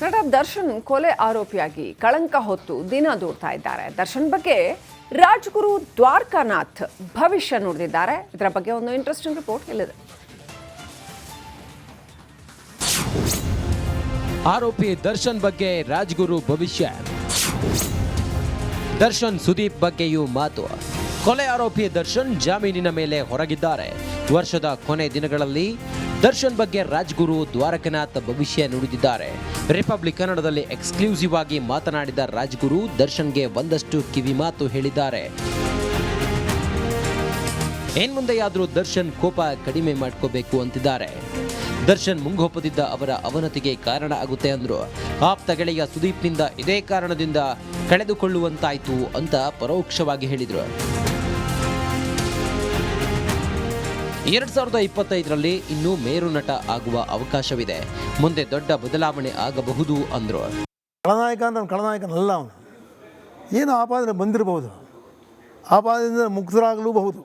ನಟ ದರ್ಶನ್ ಕೊಲೆ ಆರೋಪಿಯಾಗಿ ಕಳಂಕ ಹೊತ್ತು ದಿನ ದೂಡ್ತಾ ಇದ್ದಾರೆ. ದರ್ಶನ್ ಬಗ್ಗೆ ರಾಜ್ಗುರು ದ್ವಾರಕಾನಾಥ್ ಭವಿಷ್ಯ ನುಡಿದಿದ್ದಾರೆ. ಇದರ ಬಗ್ಗೆ ಒಂದು ಇಂಟ್ರೆಸ್ಟಿಂಗ್ ರಿಪೋರ್ಟ್ ಇಲ್ಲಿದೆ. ಆರೋಪಿ ದರ್ಶನ್ ಬಗ್ಗೆ ರಾಜ್ಗುರು ಭವಿಷ್ಯ. ದರ್ಶನ್ ಸುದೀಪ್ ಬಗ್ಗೆಯೂ ಮಾತು. ಕೊಲೆ ಆರೋಪಿ ದರ್ಶನ್ ಜಾಮೀನಿನ ಮೇಲೆ ಹೊರಗಿದ್ದಾರೆ. ವರ್ಷದ ಕೊನೆ ದಿನಗಳಲ್ಲಿ ದರ್ಶನ್ ಬಗ್ಗೆ ರಾಜ್ಗುರು ದ್ವಾರಕನಾಥ್ ಭವಿಷ್ಯ ನುಡಿದಿದ್ದಾರೆ. ರಿಪಬ್ಲಿಕ್ ಕನ್ನಡದಲ್ಲಿ ಎಕ್ಸ್ಕ್ಲೂಸಿವ್ ಆಗಿ ಮಾತನಾಡಿದ ರಾಜ್ಗುರು ದರ್ಶನ್ಗೆ ಒಂದಷ್ಟು ಕಿವಿ ಮಾತು ಹೇಳಿದ್ದಾರೆ. ಏನ್ಮುಂದೆಯಾದರೂ ದರ್ಶನ್ ಕೋಪ ಕಡಿಮೆ ಮಾಡ್ಕೋಬೇಕು ಅಂತಿದ್ದಾರೆ. ದರ್ಶನ್ ಮುಂಗೋಪದಿದ್ದ ಅವರ ಅವನತಿಗೆ ಕಾರಣ ಆಗುತ್ತೆ ಅಂದ್ರು. ಆಪ್ತ ಗೆಳೆಯ ಸುದೀಪ್ನಿಂದ ಇದೇ ಕಾರಣದಿಂದ ಕಳೆದುಕೊಳ್ಳುವಂತಾಯ್ತು ಅಂತ ಪರೋಕ್ಷವಾಗಿ ಹೇಳಿದ್ರು. 2025ರಲ್ಲಿ ಇನ್ನೂ ಮೇರು ನಟ ಆಗುವ ಅವಕಾಶವಿದೆ. ಮುಂದೆ ದೊಡ್ಡ ಬದಲಾವಣೆ ಆಗಬಹುದು ಅಂದ್ರು. ಖಳನಾಯಕನಲ್ಲ ಅವನು. ಏನು ಆಪಾದನೆ ಬಂದಿರಬಹುದು, ಆಪಾದನೆಯಿಂದ ಮುಕ್ತರಾಗಲೂಬಹುದು,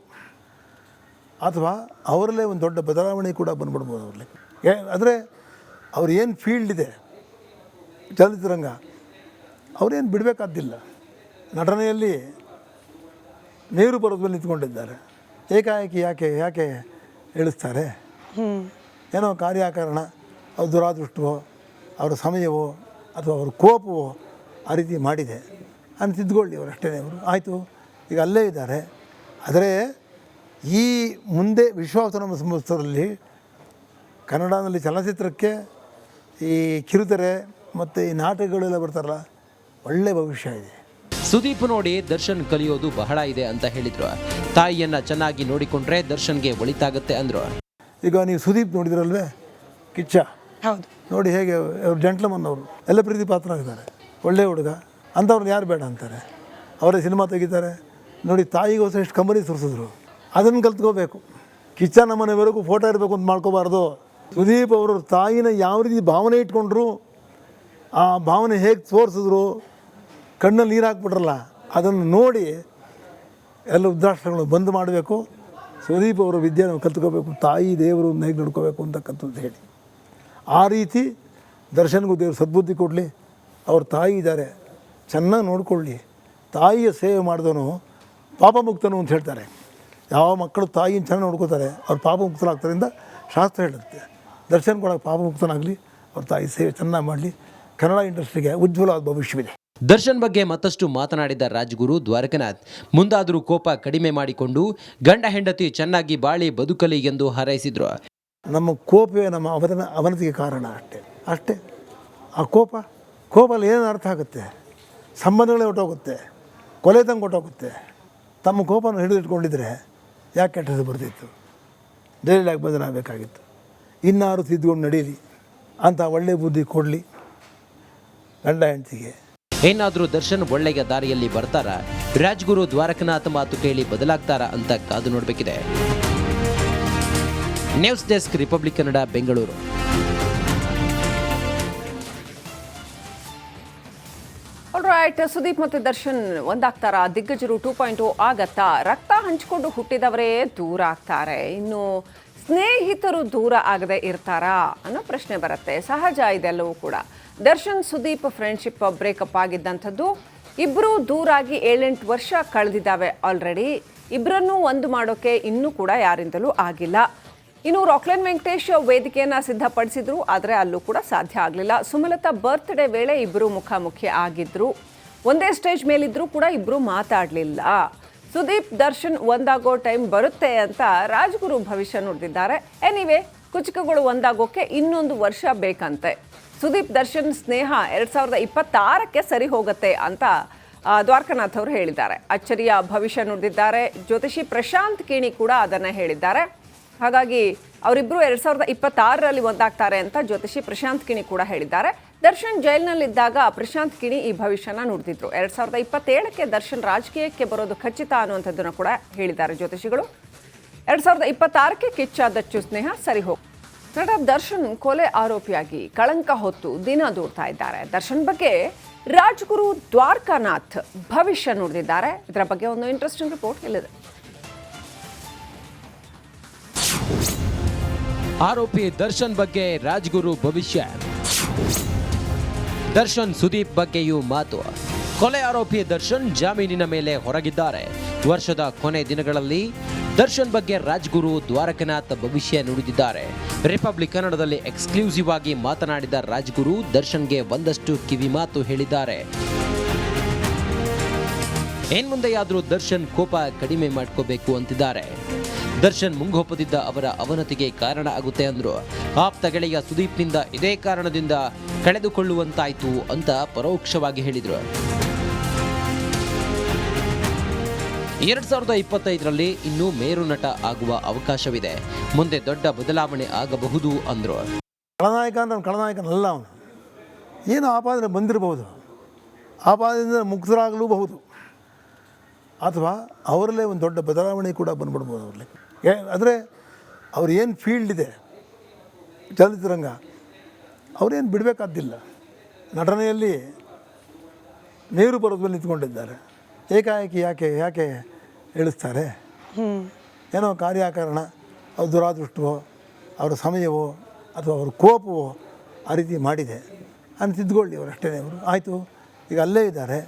ಅಥವಾ ಅವರಲ್ಲೇ ಒಂದು ದೊಡ್ಡ ಬದಲಾವಣೆ ಕೂಡ ಬಂದ್ಬಿಡ್ಬೋದು ಅವರಲ್ಲಿ. ಆದರೆ ಅವ್ರು ಏನು ಫೀಲ್ಡ್ ಇದೆ ಚಲನಚಿತ್ರರಂಗ, ಅವರೇನು ಬಿಡಬೇಕಾದ್ದಿಲ್ಲ. ನಟನೆಯಲ್ಲಿ ಮೇರು ಪರ್ವತದಲ್ಲಿ ನಿಂತ್ಕೊಂಡಿದ್ದಾರೆ. ಏಕಾಏಕಿ ಯಾಕೆ ಇಳಿಸ್ತಾರೆ? ಏನೋ ಕಾರ್ಯಕಾರಣ, ಅವ್ರ ದುರಾದೃಷ್ಟವೋ ಅವರ ಸಮಯವೋ ಅಥವಾ ಅವ್ರ ಕೋಪವೋ ಆ ರೀತಿ ಮಾಡಿದೆ ಅಂತ ತಿದ್ದುಕೊಳ್ಳಿ ಅವರು, ಅಷ್ಟೇ. ಅವರು ಆಯಿತು, ಈಗ ಅಲ್ಲೇ ಇದ್ದಾರೆ. ಆದರೆ ಈ ಮುಂದೆ ವಿಶ್ವಾಸನ ಸಂವತ್ಸರದಲ್ಲಿ ಕನ್ನಡದಲ್ಲಿ ಚಲನಚಿತ್ರಕ್ಕೆ ಈ ಕಿರುತೆರೆ ಮತ್ತು ಈ ನಾಟಕಗಳೆಲ್ಲ ಬರ್ತಾರಲ್ಲ, ಒಳ್ಳೆಯ ಭವಿಷ್ಯ ಇದೆ. ಸುದೀಪ್ ನೋಡಿ ದರ್ಶನ್ ಕಲಿಯೋದು ಬಹಳ ಇದೆ ಅಂತ ಹೇಳಿದ್ರು. ತಾಯಿಯನ್ನ ಚೆನ್ನಾಗಿ ನೋಡಿಕೊಂಡ್ರೆ ದರ್ಶನ್ಗೆ ಒಳಿತಾಗುತ್ತೆ ಅಂದ್ರು. ಈಗ ನೀವು ಸುದೀಪ್ ನೋಡಿದ್ರಲ್ವೇ, ಕಿಚ್ಚ, ಹೌದು, ನೋಡಿ ಹೇಗೆ ಅವ್ರು ಜೆಂಟ್ಲ್ಮನ್, ಅವರು ಎಲ್ಲ ಪ್ರೀತಿ ಪಾತ್ರ ಆಗಿದ್ದಾರೆ, ಒಳ್ಳೆಯ ಹುಡುಗ. ಅಂಥವ್ರನ್ನ ಯಾರು ಬೇಡ ಅಂತಾರೆ? ಅವರೇ ಸಿನಿಮಾ ತೆಗಿತಾರೆ ನೋಡಿ. ತಾಯಿಗೋಸ್ಕರ ಎಷ್ಟು ಕಂಬನಿ ಸುರಿಸಿದ್ರು, ಅದನ್ನು ಕಲ್ತ್ಕೋಬೇಕು. ಕಿಚ್ಚ ನಮ್ಮನೆವರೆಗೂ ಫೋಟೋ ಇರಬೇಕು ಅಂತ ಮಾಡ್ಕೋಬಾರ್ದು. ಸುದೀಪ್ ಅವರು ತಾಯಿನ ಯಾವ ರೀತಿ ಭಾವನೆ ಇಟ್ಕೊಂಡ್ರು, ಆ ಭಾವನೆ ಹೇಗೆ ತೋರಿಸಿದ್ರು, ಕಣ್ಣಲ್ಲಿ ನೀರು ಹಾಕ್ಬಿಟ್ರಲ್ಲ, ಅದನ್ನು ನೋಡಿ ಎಲ್ಲ ವೃದ್ಧಾಶ್ರಮಗಳು ಬಂದ್ ಮಾಡಬೇಕು. ಸುದೀಪ್ ಅವರ ವಿದ್ಯೆ ನಾವು ಕಲ್ತ್ಕೋಬೇಕು. ತಾಯಿ ದೇವರು ಹೇಗೆ ನಡ್ಕೋಬೇಕು ಅಂತಕ್ಕಂಥದ್ದು ಹೇಳಿ, ಆ ರೀತಿ ದರ್ಶನ್ಗೂ ದೇವರು ಸದ್ಬುದ್ಧಿ ಕೊಡಲಿ. ಅವ್ರ ತಾಯಿ ಇದ್ದಾರೆ, ಚೆನ್ನಾಗಿ ನೋಡ್ಕೊಳ್ಳಿ. ತಾಯಿಯ ಸೇವೆ ಮಾಡಿದವನು ಪಾಪಮುಕ್ತನು ಅಂತ ಹೇಳ್ತಾರೆ. ಯಾವ ಮಕ್ಕಳು ತಾಯಿನ ಚೆನ್ನಾಗಿ ನೋಡ್ಕೋತಾರೆ ಅವ್ರು ಪಾಪಮುಕ್ತರಾಗ್ತಾರೆ ಅಂತ ಶಾಸ್ತ್ರ ಹೇಳುತ್ತೆ. ದರ್ಶನ್ ಕೂಡ ಪಾಪಮುಕ್ತನಾಗಲಿ, ಅವ್ರ ತಾಯಿ ಸೇವೆ ಚೆನ್ನಾಗಿ ಮಾಡಲಿ. ಕನ್ನಡ ಇಂಡಸ್ಟ್ರಿಗೆ ಉಜ್ವಲವಾದ ಭವಿಷ್ಯವಿದೆ. ದರ್ಶನ್ ಬಗ್ಗೆ ಮತ್ತಷ್ಟು ಮಾತನಾಡಿದ ರಾಜ್ಗುರು ದ್ವಾರಕನಾಥ್, ಮುಂದಾದರೂ ಕೋಪ ಕಡಿಮೆ ಮಾಡಿಕೊಂಡು ಗಂಡ ಹೆಂಡತಿ ಚೆನ್ನಾಗಿ ಬಾಳಿ ಬದುಕಲಿ ಎಂದು ಹಾರೈಸಿದ್ರು. ನಮ್ಮ ಕೋಪವೇ ನಮ್ಮ ಅವನತಿಗೆ ಕಾರಣ, ಅಷ್ಟೇ. ಆ ಕೋಪಲ್ಲಿ ಏನು ಅರ್ಥ ಆಗುತ್ತೆ? ಸಂಬಂಧಗಳೇ ಹೊಟ್ಟೋಗುತ್ತೆ, ಕೊಲೆ ತಂಗೆ ಹೊಟ್ಟೋಗುತ್ತೆ. ತಮ್ಮ ಕೋಪನ ಹಿಡಿದಿಟ್ಕೊಂಡಿದ್ರೆ ಯಾಕೆ ಕೆಟ್ಟದ್ದು ಬರ್ತಿತ್ತು? ಜೈಲಾಗಿ ಬದಲಾಗಬೇಕಾಗಿತ್ತು. ಇನ್ನಾರು ತಿದ್ದುಕೊಂಡು ನಡೀಲಿ ಅಂತ ಒಳ್ಳೆಯ ಬುದ್ಧಿ ಕೊಡಲಿ ಗಂಡ ಹೆಂಡತಿಗೆ. ಏನಾದರೂ ದರ್ಶನ್ ಒಳ್ಳೆಯ ದಾರಿಯಲ್ಲಿ ಬರ್ತಾರಾ? ರಾಜ್ಗುರು ದ್ವಾರಕನಾಥ್ ಮಾತು ಕೇಳಿ ಬದಲಾಗ್ತಾರಾ ಅಂತ ಕಾದು ನೋಡಬೇಕಿದೆ. News desk, Republic Kannada, Bengaluru. Alright, Sudeep ಮತ್ತು ದರ್ಶನ್ ಒಂದಾಗ್ತಾರಾ? ದಿಗ್ಗಜರು 2.0 ಆಗತ್ತಾ? ರಕ್ತ ಹಂಚಿಕೊಂಡು ಹುಟ್ಟಿದವರೇ ದೂರ ಆಗ್ತಾರೆ, ಇನ್ನು ಸ್ನೇಹಿತರು ದೂರ ಆಗದೆ ಇರ್ತಾರಾ ಅನ್ನೋ ಪ್ರಶ್ನೆ ಬರುತ್ತೆ. ಸಹಜ ಇದೆಲ್ಲವೂ ಕೂಡ. ದರ್ಶನ್ ಸುದೀಪ್ ಫ್ರೆಂಡ್ಶಿಪ್ ಬ್ರೇಕಪ್ ಆಗಿದ್ದಂಥದ್ದು. ಇಬ್ಬರೂ ದೂರಾಗಿ 7-8 ವರ್ಷ ಕಳೆದಿದ್ದಾವೆ ಆಲ್ರೆಡಿ. ಇಬ್ಬರನ್ನೂ ಒಂದು ಮಾಡೋಕ್ಕೆ ಇನ್ನೂ ಕೂಡ ಯಾರಿಂದಲೂ ಆಗಿಲ್ಲ. ಇನ್ನು ರಾಕ್ಲೈನ್ ವೆಂಕಟೇಶ್ ವೇದಿಕೆಯನ್ನು ಸಿದ್ಧಪಡಿಸಿದ್ರು, ಆದರೆ ಅಲ್ಲೂ ಕೂಡ ಸಾಧ್ಯ ಆಗಲಿಲ್ಲ. ಸುಮಲತಾ ಬರ್ತ್ಡೇ ವೇಳೆ ಇಬ್ಬರು ಮುಖಾಮುಖಿ ಆಗಿದ್ರು, ಒಂದೇ ಸ್ಟೇಜ್ ಮೇಲಿದ್ರೂ ಕೂಡ ಇಬ್ಬರು ಮಾತಾಡಲಿಲ್ಲ. ಸುದೀಪ್ ದರ್ಶನ್ ಒಂದಾಗೋ ಟೈಮ್ ಬರುತ್ತೆ ಅಂತ ರಾಜ್ಗುರು ಭವಿಷ್ಯ ನುಡಿದಿದ್ದಾರೆ. ಎನಿವೆ, ಕುಚುಕುಗಳು ಒಂದಾಗೋಕ್ಕೆ ಇನ್ನೊಂದು ವರ್ಷ ಬೇಕಂತೆ. ಸುದೀಪ್ ದರ್ಶನ್ ಸ್ನೇಹ 2026ಕ್ಕೆ ಸರಿ ಹೋಗುತ್ತೆ ಅಂತ ದ್ವಾರಕನಾಥ್ ಅವರು ಹೇಳಿದ್ದಾರೆ. ಅಚ್ಚರಿಯ ಭವಿಷ್ಯ ನುಡಿದಿದ್ದಾರೆ. ಜ್ಯೋತಿಷಿ ಪ್ರಶಾಂತ್ ಕಿಣಿ ಕೂಡ ಅದನ್ನು ಹೇಳಿದ್ದಾರೆ. ಹಾಗಾಗಿ ಅವರಿಬ್ಬರು 2026ರಲ್ಲಿ ಒಂದಾಗ್ತಾರೆ ಅಂತ ಜ್ಯೋತಿಷಿ ಪ್ರಶಾಂತ್ ಕಿಣಿ ಕೂಡ ಹೇಳಿದ್ದಾರೆ. ದರ್ಶನ್ ಜೈಲಿನಲ್ಲಿದ್ದಾಗ ಪ್ರಶಾಂತ್ ಕಿಣಿ ಈ ಭವಿಷ್ಯನ ನುಡಿದಿದ್ರು. 2027ಕ್ಕೆ ದರ್ಶನ್ ರಾಜಕೀಯಕ್ಕೆ ಬರೋದು ಖಚಿತ ಅನ್ನುವಂಥದ್ದನ್ನು ಕೂಡ ಹೇಳಿದ್ದಾರೆ ಜ್ಯೋತಿಷಿಗಳು. 2026ಕ್ಕೆ ಕಿಚ್ಚ ದಚ್ಚು ಸ್ನೇಹ ಸರಿ ಹೋಗಿ. ನಟ ದರ್ಶನ್ ಕೊಲೆ ಆರೋಪಿಯಾಗಿ ಕಳಂಕ ಹೊತ್ತು ದಿನ ದೂಡ್ತಾ ಇದ್ದಾರೆ. ದರ್ಶನ್ ಬಗ್ಗೆ ರಾಜ್ಗುರು ದ್ವಾರಕಾನಾಥ್ ಭವಿಷ್ಯ ನುಡಿದಿದ್ದಾರೆ. ಇದರ ಬಗ್ಗೆ ಒಂದು ಇಂಟ್ರೆಸ್ಟಿಂಗ್ ರಿಪೋರ್ಟ್ ಇಲ್ಲಿದೆ. ಆರೋಪಿ ದರ್ಶನ್ ಬಗ್ಗೆ ರಾಜ್ಗುರು ಭವಿಷ್ಯ. ದರ್ಶನ್ ಸುದೀಪ್ ಬಗ್ಗೆಯೂ ಮಾತು. ಕೊಲೆ ಆರೋಪಿ ದರ್ಶನ್ ಜಾಮೀನಿನ ಮೇಲೆ ಹೊರಗಿದ್ದಾರೆ. ವರ್ಷದ ಕೊನೆ ದಿನಗಳಲ್ಲಿ ದರ್ಶನ್ ಬಗ್ಗೆ ರಾಜ್ಗುರು ದ್ವಾರಕನಾಥ್ ಭವಿಷ್ಯ ನುಡಿದಿದ್ದಾರೆ. ರಿಪಬ್ಲಿಕ್ ಕನ್ನಡದಲ್ಲಿ ಎಕ್ಸ್ಕ್ಲೂಸಿವ್ ಆಗಿ ಮಾತನಾಡಿದ ರಾಜ್ಗುರು ದರ್ಶನ್ಗೆ ಒಂದಷ್ಟು ಕಿವಿ ಮಾತು ಹೇಳಿದ್ದಾರೆ. ಏನ್ಮುಂದೆಯಾದರೂ ದರ್ಶನ್ ಕೋಪ ಕಡಿಮೆ ಮಾಡ್ಕೋಬೇಕು ಅಂತಿದ್ದಾರೆ. ದರ್ಶನ್ ಮುಂಗೋಪದಿದ್ದ ಅವರ ಅವನತಿಗೆ ಕಾರಣ ಆಗುತ್ತೆ ಅಂದ್ರು. ಆಪ್ತ ಗೆಳೆಯ ಸುದೀಪ್ನಿಂದ ಇದೇ ಕಾರಣದಿಂದ ಕಳೆದುಕೊಳ್ಳುವಂತಾಯ್ತು ಅಂತ ಪರೋಕ್ಷವಾಗಿ ಹೇಳಿದ್ರು. 2025ರಲ್ಲಿ ಇನ್ನೂ ಮೇರು ನಟ ಆಗುವ ಅವಕಾಶವಿದೆ. ಮುಂದೆ ದೊಡ್ಡ ಬದಲಾವಣೆ ಆಗಬಹುದು ಅಂದ್ರು. ಖಳನಾಯಕ ಅಂದ್ರೆ ಖಳನಾಯಕನಲ್ಲ ಅವನು. ಏನು ಆಪಾದನೆ ಬಂದಿರಬಹುದು, ಆಪಾದನೆಯಿಂದ ಮುಕ್ತರಾಗಲೂಬಹುದು, ಅಥವಾ ಅವರಲ್ಲೇ ಒಂದು ದೊಡ್ಡ ಬದಲಾವಣೆ ಕೂಡ ಬಂದ್ಬಿಡ್ಬೋದು ಅವರಲ್ಲಿ. ಆದರೆ ಅವ್ರು ಏನು ಫೀಲ್ಡ್ ಇದೆ ಚಲನಚಿತ್ರರಂಗ, ಅವರೇನು ಬಿಡಬೇಕಾದ್ದಿಲ್ಲ. ನಟನೆಯಲ್ಲಿ ಮೇರು ಪರ್ವತದಲ್ಲಿ ನಿಂತ್ಕೊಂಡಿದ್ದಾರೆ. ಏಕಾಏಕಿ ಯಾಕೆ ಇಳಿಸ್ತಾರೆ? ಏನೋ ಕಾರ್ಯಕಾರಣ, ಅವ್ರ ದುರಾದೃಷ್ಟವೋ ಅವರ ಸಮಯವೋ ಅಥವಾ ಅವ್ರ ಕೋಪವೋ ಆ ರೀತಿ ಮಾಡಿದೆ ಅಂತ ತಿದ್ದುಕೊಳ್ಳಿ ಅವರು, ಅಷ್ಟೇ. ಅವರು ಆಯಿತು, ಈಗ ಅಲ್ಲೇ ಇದ್ದಾರೆ.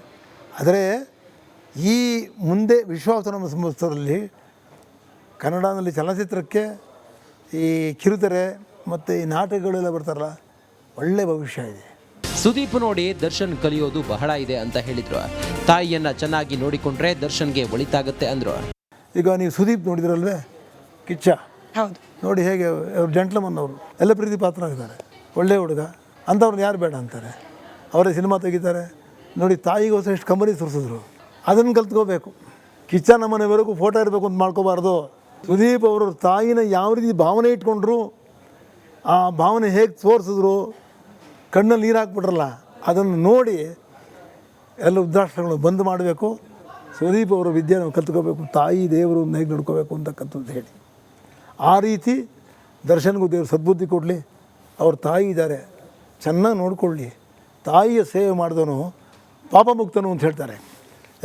ಆದರೆ ಈ ಮುಂದೆ ವಿಶ್ವಾಸನ ಸಂವತ್ಸರದಲ್ಲಿ ಕನ್ನಡದಲ್ಲಿ ಚಲನಚಿತ್ರಕ್ಕೆ ಈ ಕಿರುತೆರೆ ಮತ್ತು ಈ ನಾಟಕಗಳೆಲ್ಲ ಬರ್ತಾರಲ್ಲ, ಒಳ್ಳೆ ಭವಿಷ್ಯ ಇದೆ. ಸುದೀಪ್ ನೋಡಿ ದರ್ಶನ್ ಕಲಿಯೋದು ಬಹಳ ಇದೆ ಅಂತ ಹೇಳಿದ್ರು. ತಾಯಿಯನ್ನ ಚೆನ್ನಾಗಿ ನೋಡಿಕೊಂಡ್ರೆ ದರ್ಶನ್ಗೆ ಒಳಿತಾಗುತ್ತೆ ಅಂದ್ರು. ಈಗ ನೀವು ಸುದೀಪ್ ನೋಡಿದ್ರಲ್ವೇ, ಕಿಚ್ಚ ಹೌದು ನೋಡಿ ಹೇಗೆ ಅವ್ರು ಜೆಂಟ್ಲ್ಮನ್, ಅವರು ಎಲ್ಲ ಪ್ರೀತಿ ಪಾತ್ರ ಆಗಿದ್ದಾರೆ, ಒಳ್ಳೆ ಹುಡುಗ. ಅಂಥವ್ರನ್ನ ಯಾರು ಬೇಡ ಅಂತಾರೆ? ಅವರೇ ಸಿನಿಮಾ ತೆಗಿತಾರೆ ನೋಡಿ. ತಾಯಿಗೋಸ್ಕರ ಎಷ್ಟು ಕಂಬನಿ ಸುರಿಸಿದ್ರು, ಅದನ್ನು ಕಲ್ತ್ಕೋಬೇಕು. ಕಿಚ್ಚ ನಮ್ಮನೆವರೆಗೂ ಫೋಟೋ ಇರಬೇಕು ಅಂತ ಮಾಡ್ಕೋಬಾರ್ದು. ಸುದೀಪ್ ಅವರು ತಾಯಿನ ಯಾವ ರೀತಿ ಭಾವನೆ ಇಟ್ಕೊಂಡ್ರು, ಆ ಭಾವನೆ ಹೇಗೆ ತೋರಿಸಿದ್ರು, ಕಣ್ಣಲ್ಲಿ ನೀರು ಹಾಕ್ಬಿಟ್ರಲ್ಲ, ಅದನ್ನು ನೋಡಿ ಎಲ್ಲ ವೃದ್ಧಾಶ್ರಮಗಳು ಬಂದ್ ಮಾಡಬೇಕು. ಸುದೀಪ್ ಅವರ ವಿದ್ಯೆ ನಾವು ಕಲ್ತ್ಕೋಬೇಕು, ತಾಯಿ ದೇವರು ಹೇಗೆ ನಡ್ಕೋಬೇಕು ಅಂತಕ್ಕಂಥದ್ದು ಹೇಳಿ. ಆ ರೀತಿ ದರ್ಶನ್ಗೂ ದೇವರು ಸದ್ಬುದ್ಧಿ ಕೊಡಲಿ. ಅವ್ರ ತಾಯಿ ಇದ್ದಾರೆ, ಚೆನ್ನಾಗಿ ನೋಡ್ಕೊಳ್ಳಿ. ತಾಯಿಯ ಸೇವೆ ಮಾಡಿದವನು ಪಾಪಮುಕ್ತನು ಅಂತ ಹೇಳ್ತಾರೆ.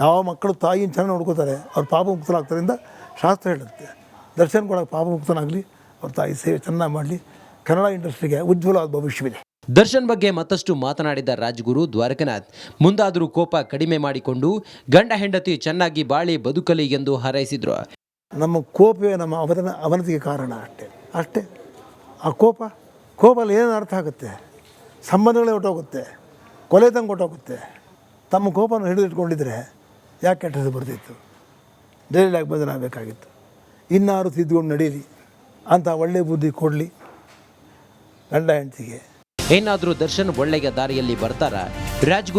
ಯಾವ ಮಕ್ಕಳು ತಾಯಿನ ಚೆನ್ನಾಗಿ ನೋಡ್ಕೋತಾರೆ ಅವ್ರು ಪಾಪಮುಕ್ತರಾಗ್ತಾರೆ ಅಂತ ಶಾಸ್ತ್ರ ಹೇಳುತ್ತೆ. ದರ್ಶನ್ ಕೂಡ ಪಾಪಮುಕ್ತನಾಗಲಿ, ಅವ್ರ ತಾಯಿ ಸೇವೆ ಚೆನ್ನಾಗಿ ಮಾಡಲಿ. ಕನ್ನಡ ಇಂಡಸ್ಟ್ರಿಗೆ ಉಜ್ವಲವಾದ ಭವಿಷ್ಯವಿದೆ. ದರ್ಶನ್ ಬಗ್ಗೆ ಮತ್ತಷ್ಟು ಮಾತನಾಡಿದ ರಾಜ್ಗುರು ದ್ವಾರಕನಾಥ್, ಮುಂದಾದರೂ ಕೋಪ ಕಡಿಮೆ ಮಾಡಿಕೊಂಡು ಗಂಡ ಹೆಂಡತಿ ಚೆನ್ನಾಗಿ ಬಾಳಿ ಬದುಕಲಿ ಎಂದು ಹಾರೈಸಿದ್ರು. ನಮ್ಮ ಕೋಪವೇ ನಮ್ಮ ಅವನತಿಗೆ ಕಾರಣ, ಅಷ್ಟೇ. ಆ ಕೋಪಲ್ಲಿ ಏನು ಅರ್ಥ ಆಗುತ್ತೆ? ಸಂಬಂಧಗಳೇ ಹೊಟ್ಟೋಗುತ್ತೆ, ಕೊಲೆ ತಂಗೆ ಹೊಟ್ಟೋಗುತ್ತೆ. ತಮ್ಮ ಕೋಪನ ಹಿಡಿದಿಟ್ಕೊಂಡಿದ್ರೆ ಯಾಕೆ ಕೆಟ್ಟ ಹೆಸರು ಬರ್ತಿತ್ತು? ಜೈಲಾಗಿ ಬದಲಾಗಬೇಕಾಗಿತ್ತು. ಇನ್ನಾರು ತಿದ್ದುಕೊಂಡು ನಡೀಲಿ ಅಂತ ಒಳ್ಳೆ ಬುದ್ಧಿ ಕೊಡಲಿ ಗಂಡ ಹೆಂಡತಿಗೆ. ಏನಾದರೂ ದರ್ಶನ್ ಒಳ್ಳೆಯ ದಾರಿಯಲ್ಲಿ ಬರ್ತಾರಾ? ರಾಜ್ಗುರು